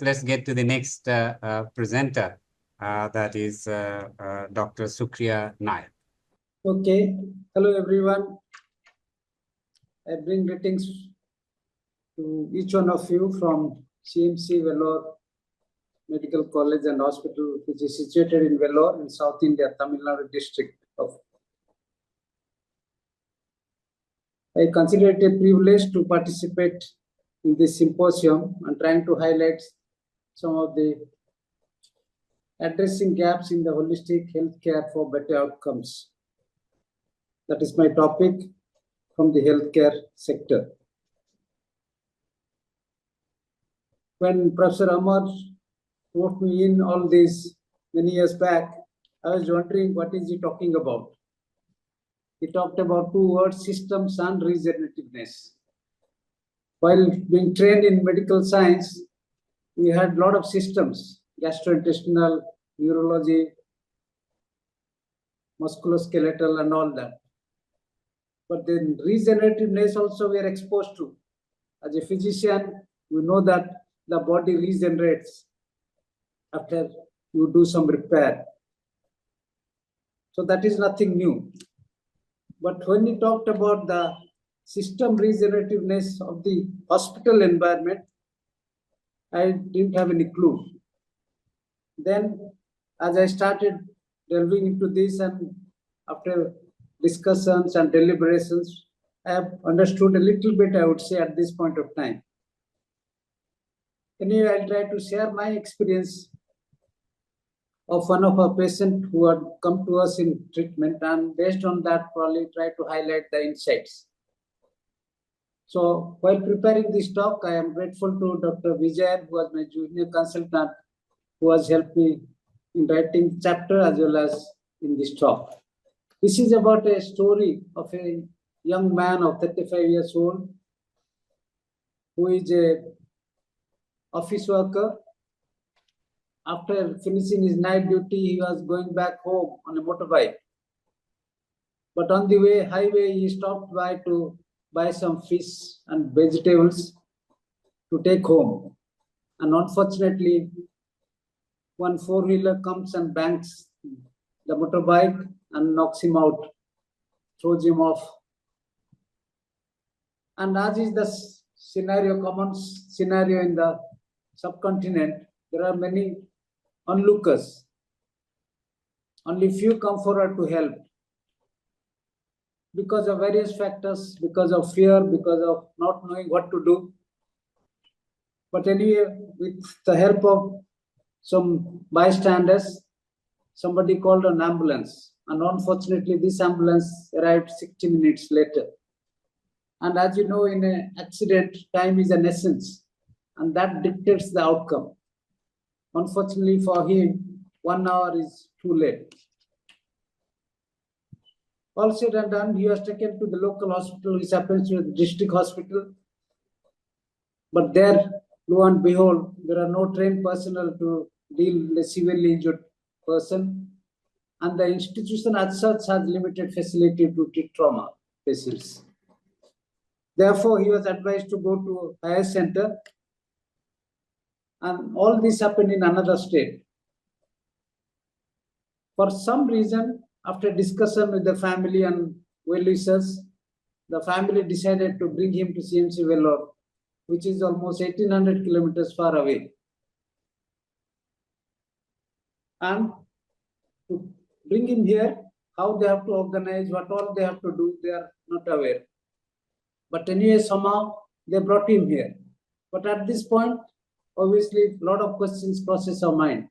Let's get to the next presenter, that is Dr. Sukriya Nayak. Okay, hello everyone. I bring greetings to each one of you from CMC Vellore Medical College and Hospital, which is situated in Vellore in South India, Tamil Nadu district of. I consider it a privilege to participate in this symposium and trying to highlight some of the addressing gaps in the holistic healthcare for better outcomes. That is my topic from the healthcare sector. When Professor Amar wrote me in all these many years back, I was wondering what is he talking about. He talked about two words, systems and regenerativeness. While being trained in medical science, we had a lot of systems, gastrointestinal, neurology, musculoskeletal and all that. But then regenerativeness also we are exposed to. As a physician, you know that the body regenerates after you do some repair. So that is nothing new. But when he talked about the system regenerativeness of the hospital environment, I didn't have any clue. Then as I started delving into this, and after discussions and deliberations, I have understood a little bit, I would say, at this point of time. Anyway, I'll try to share my experience of one of our patients who had come to us in treatment, and based on that, probably try to highlight the insights. So while preparing this talk, I am grateful to Dr. Vijay, who was my junior consultant, who has helped me in writing the chapter as well as in this talk. This is about a story of a young man of 35 years old who is a office worker. After finishing his night duty, he was going back home on a motorbike. But on the way, highway, he stopped by to buy some fish and vegetables to take home. And unfortunately, one four-wheeler comes and bangs the motorbike and knocks him out, throws him off. And as is the scenario, common scenario in the subcontinent, there are many onlookers. Only few come forward to help. Because of various factors, because of fear, because of not knowing what to do. But anyway, with the help of some bystanders, somebody called an ambulance. And unfortunately, this ambulance arrived 60 minutes later. And as you know, in an accident, time is an essence. And that dictates the outcome. Unfortunately for him, 1 hour is too late. All said and done, he was taken to the local hospital, which happens to be the district hospital. But there, lo and behold, there are no trained personnel to deal with a severely injured person. And the institution as such has limited facility to treat trauma patients. Therefore, he was advised to go to a higher center. And all this happened in another state. For some reason, after discussion with the family and well-wishers, the family decided to bring him to CMC Vellore, which is almost 1800 kilometers far away. And to bring him here, how they have to organize, what all they have to do, they are not aware. But anyway, somehow they brought him here. But at this point, obviously, a lot of questions crosses our mind.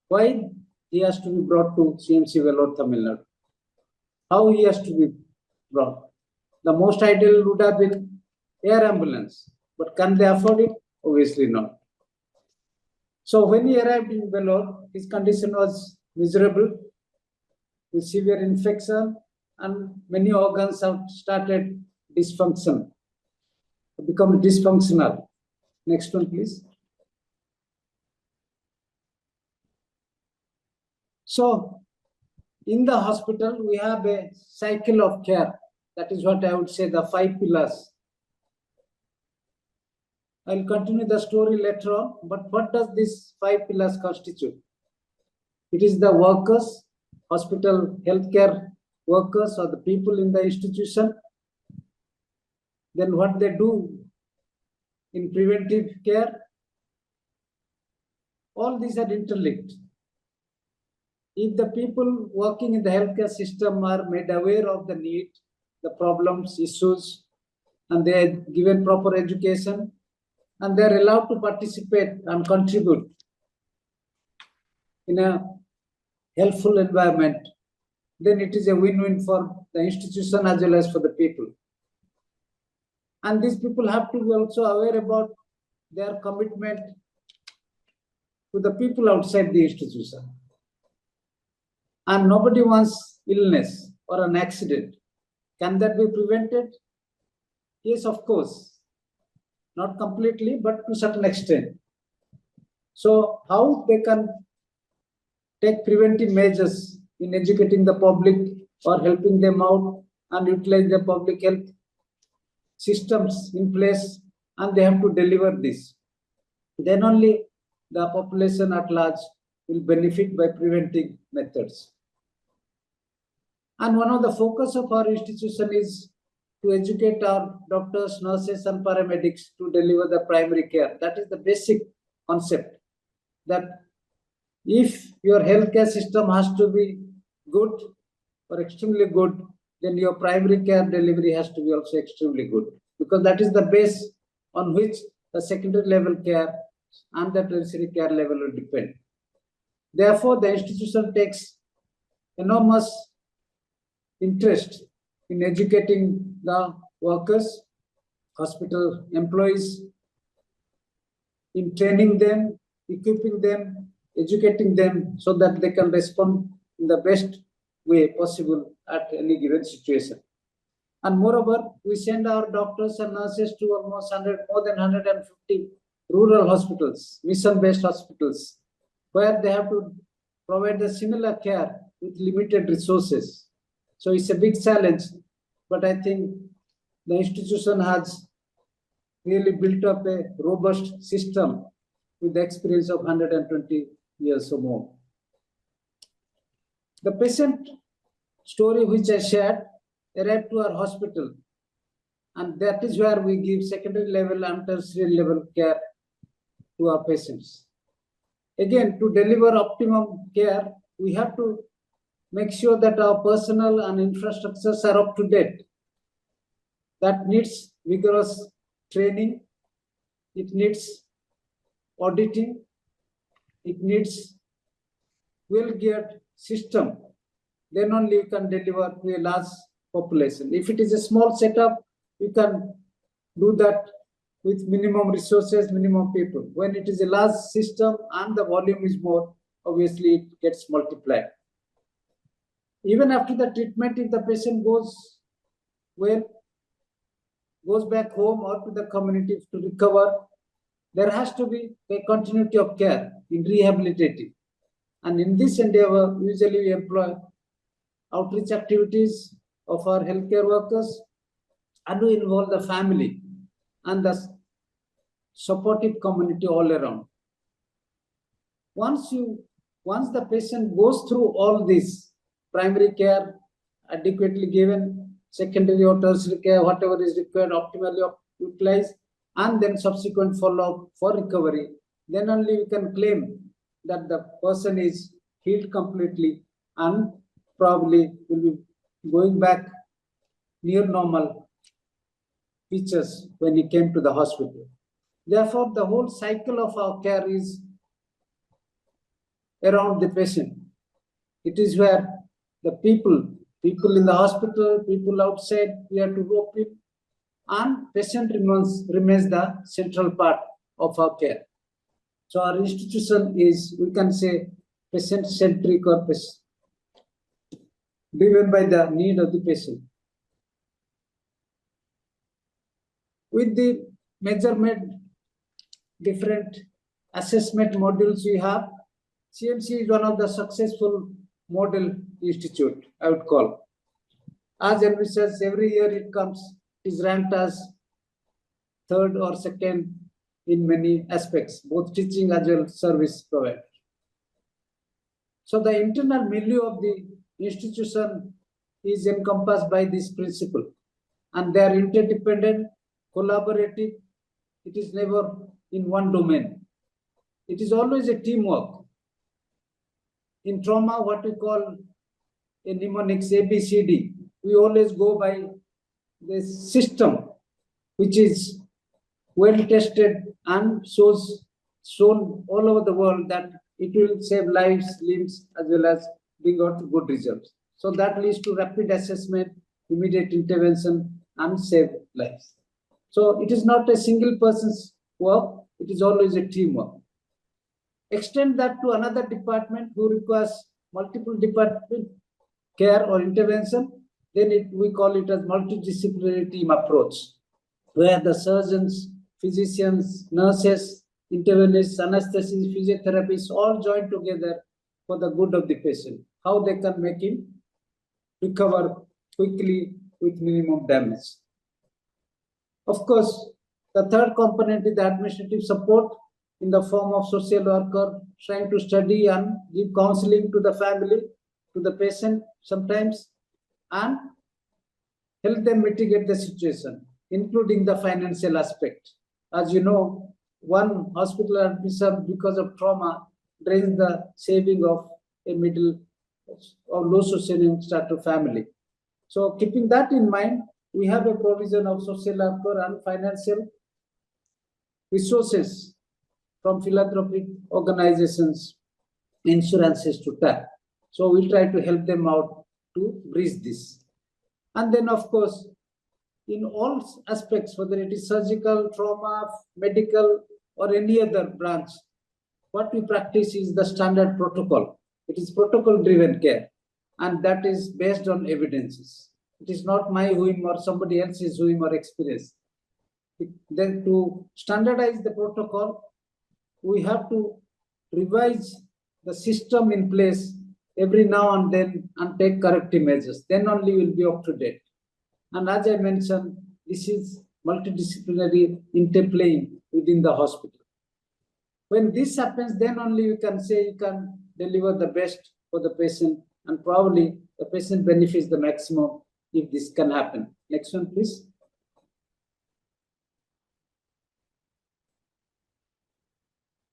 Why he has to be brought to CMC Vellore, Tamil Nadu? How he has to be brought? The most ideal would have been air ambulance. But can they afford it? Obviously not. So when he arrived in Vellore, his condition was miserable, with severe infection, and many organs have started dysfunction, become dysfunctional. Next one, please. So, in the hospital, we have a cycle of care. That is what I would say the 5 pillars. I'll continue the story later on, but what does these 5 pillars constitute? It is the workers, hospital healthcare workers or the people in the institution. Then what they do in preventive care. All these are interlinked. If the people working in the healthcare system are made aware of the need, the problems, issues, and they are given proper education, and they are allowed to participate and contribute in a helpful environment, then it is a win-win for the institution as well as for the people. And these people have to be also aware about their commitment to the people outside the institution. And nobody wants illness or an accident. Can that be prevented? Yes, of course. Not completely, but to a certain extent. So how they can take preventive measures in educating the public or helping them out and utilize the public health systems in place, and they have to deliver this. Then only the population at large will benefit by preventive methods. And one of the focus of our institution is to educate our doctors, nurses, and paramedics to deliver the primary care. That is the basic concept, that if your healthcare system has to be good or extremely good, then your primary care delivery has to be also extremely good, because that is the base on which the secondary level care and the tertiary care level will depend. Therefore, the institution takes enormous interest in educating the workers, hospital employees, in training them, equipping them, educating them so that they can respond in the best way possible at any given situation. And moreover, we send our doctors and nurses to almost more than 150 rural hospitals, mission-based hospitals, where they have to provide the similar care with limited resources. So it's a big challenge, but I think the institution has really built up a robust system with the experience of 120 years or more. The patient story which I shared arrived to our hospital, and that is where we give secondary level and tertiary level care to our patients. Again, to deliver optimum care, we have to make sure that our personnel and infrastructures are up to date. That needs vigorous training, it needs auditing, it needs well-geared system. Then only you can deliver to a large population. If it is a small setup, you can do that with minimum resources, minimum people. When it is a large system and the volume is more, obviously it gets multiplied. Even after the treatment, if the patient goes well, goes back home or to the community to recover, there has to be a continuity of care in rehabilitating. And in this endeavor, usually we employ outreach activities of our healthcare workers, and we involve the family and the supportive community all around. Once the patient goes through all this, primary care adequately given, secondary or tertiary care, whatever is required, optimally utilized, and then subsequent follow-up for recovery, then only we can claim that the person is healed completely and probably will be going back near normal features when he came to the hospital. Therefore, the whole cycle of our care is around the patient. It is where the people in the hospital, people outside, we have to rope in, and patient remains the central part of our care. So our institution is, we can say, patient-centric or driven by the need of the patient. With the measurement, different assessment modules we have, CMC is one of the successful model institute, I would call. As envisaged, every year it is ranked as third or second in many aspects, both teaching as well as service provider. So the internal milieu of the institution is encompassed by this principle, and they are interdependent, collaborative. It is never in one domain. It is always a teamwork. In trauma, what we call a mnemonics ABCD, we always go by the system, which is well tested and shown all over the world that it will save lives, limbs, as well as bring out good results. So that leads to rapid assessment, immediate intervention, and save lives. So it is not a single person's work, it is always a teamwork. Extend that to another department who requires multiple department care or intervention, then we call it as multidisciplinary team approach, where the surgeons, physicians, nurses, intervenists, anesthetists, physiotherapists all join together for the good of the patient, how they can make him recover quickly with minimum damage. Of course, the third component is the administrative support in the form of social worker trying to study and give counseling to the family, to the patient sometimes, and help them mitigate the situation, including the financial aspect. As you know, one hospital admission because of trauma drains the saving of a middle or low social strata family. So keeping that in mind, we have a provision of social worker and financial resources from philanthropic organizations, insurances to tap. So we try to help them out to bridge this. And then, of course, in all aspects, whether it is surgical, trauma, medical, or any other branch, what we practice is the standard protocol. It is protocol-driven care, and that is based on evidences. It is not my whim or somebody else's whim or experience. Then to standardize the protocol, we have to revise the system in place every now and then and take corrective measures. Then only we'll be up to date. And as I mentioned, this is multidisciplinary interplaying within the hospital. When this happens, then only you can say you can deliver the best for the patient, and probably the patient benefits the maximum if this can happen. Next one, please.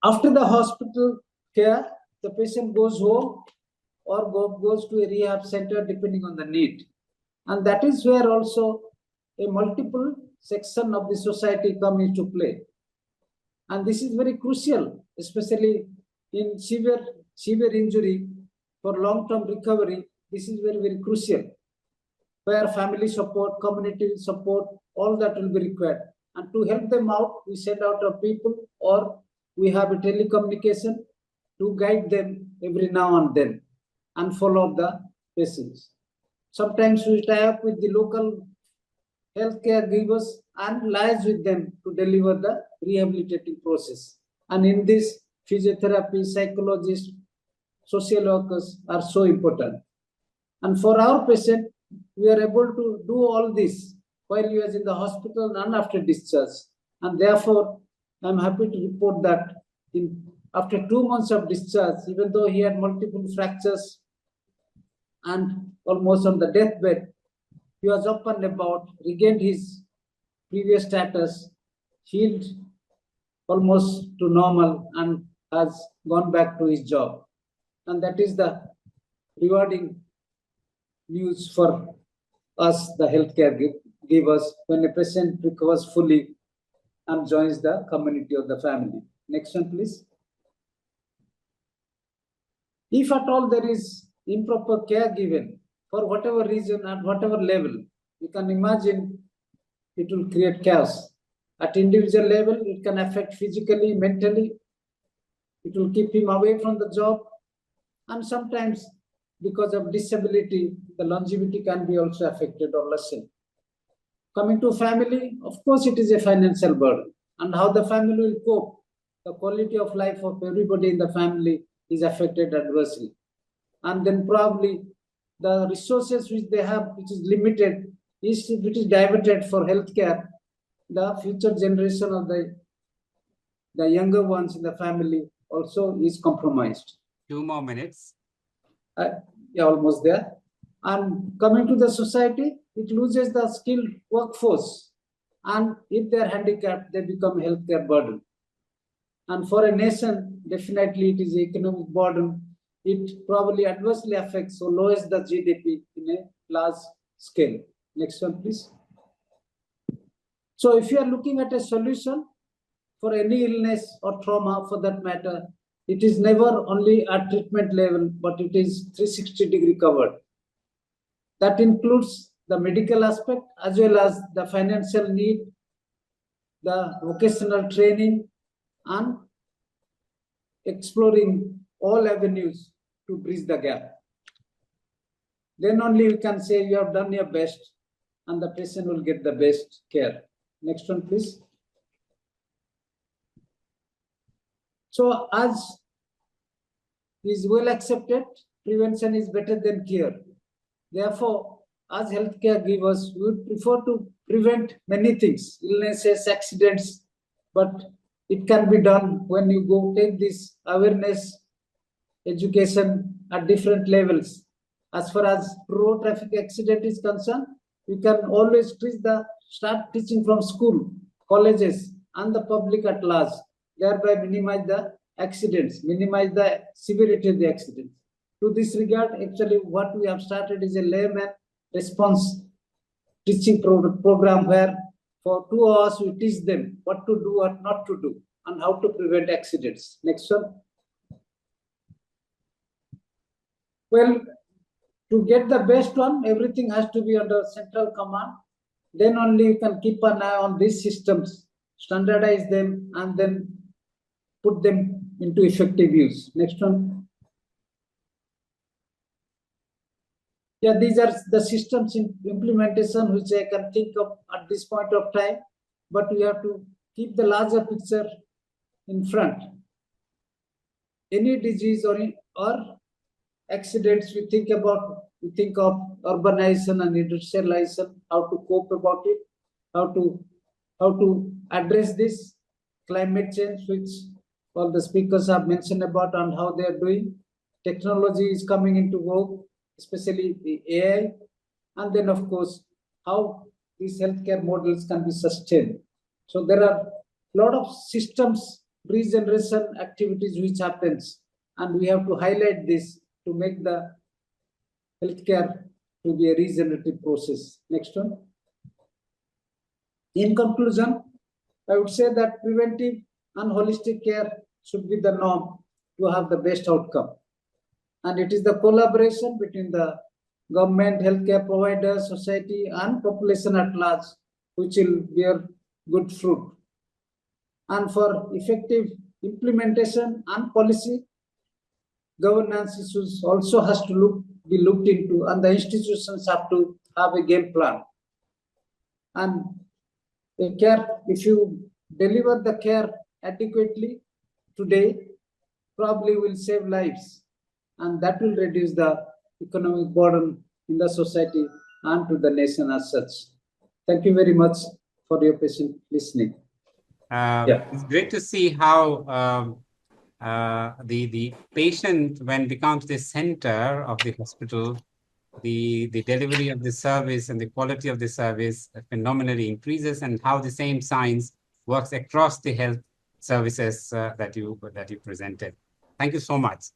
After the hospital care, the patient goes home or goes to a rehab center depending on the need. And that is where also a multiple section of the society come into play. And this is very crucial, especially in severe injury for long-term recovery. This is very, very crucial, where family support, community support, all that will be required. And to help them out, we send out our people, or we have a telecommunication to guide them every now and then and follow up the patients. Sometimes we tie up with the local healthcare givers and liaise with them to deliver the rehabilitating process. And in this, physiotherapy, psychologists, social workers are so important. And for our patient, we are able to do all this while he was in the hospital and after discharge. And therefore, I'm happy to report that after 2 months of discharge, even though he had multiple fractures and almost on the deathbed, he was up and about, regained his previous status, healed almost to normal, and has gone back to his job. And that is the rewarding news for us, the healthcare givers, when a patient recovers fully and joins the community of the family. Next one, please. If at all there is improper care given, for whatever reason, at whatever level, you can imagine it will create chaos. At individual level, it can affect physically, mentally. It will keep him away from the job. And sometimes, because of disability, the longevity can be also affected or lessened. Coming to family, of course, it is a financial burden. And how the family will cope, the quality of life of everybody in the family is affected adversely. And then probably the resources which they have, which is limited, if it is diverted for healthcare, the future generation of the the younger ones in the family also is compromised. 2 more minutes. Yeah, almost there. And coming to the society, it loses the skilled workforce. And if they're handicapped, they become healthcare burden. And for a nation, definitely it is economic burden. It probably adversely affects or lowers the GDP in a large scale. Next one, please. So if you are looking at a solution for any illness or trauma for that matter, it is never only at treatment level, but it is 360-degree covered. That includes the medical aspect as well as the financial need, the vocational training, and exploring all avenues to bridge the gap. Then only you can say you have done your best and the patient will get the best care. Next one, please. So as is well accepted, prevention is better than cure. Therefore, as healthcare givers, we would prefer to prevent many things, illnesses, accidents, but it can be done when you go take this awareness, education at different levels. As far as road traffic accident is concerned, you can always start teaching from school, colleges, and the public at large, thereby minimize the accidents, minimize the severity of the accidents. To this regard, actually, what we have started is a layman response teaching program where for 2 hours we teach them what to do, what not to do, and how to prevent accidents. Next one. Well, to get the best one, everything has to be under central command. Then only you can keep an eye on these systems, standardize them, and then put them into effective use. Next one. Yeah, these are the systems in implementation which I can think of at this point of time, but we have to keep the larger picture in front. Any disease or accidents we think of urbanization and industrialization, how to cope about it, how to address this climate change, which all the speakers have mentioned about and how they are doing. Technology is coming into vogue, especially the AI, and then of course, how these healthcare models can be sustained. So there are a lot of systems regeneration activities which happens, and we have to highlight this to make the healthcare to be a regenerative process. Next one. In conclusion, I would say that preventive and holistic care should be the norm to have the best outcome. And it is the collaboration between the government, healthcare providers, society, and population at large which will bear good fruit. And for effective implementation and policy, governance issues also has to be looked into, and the institutions have to have a game plan. And the care, if you deliver the care adequately today, probably will save lives, and that will reduce the economic burden in the society and to the nation as such. Thank you very much for your patient listening. It's great to see how the patient, when becomes the center of the hospital, the delivery of the service and the quality of the service phenomenally increases, and how the same science works across the health services that you presented. Thank you so much.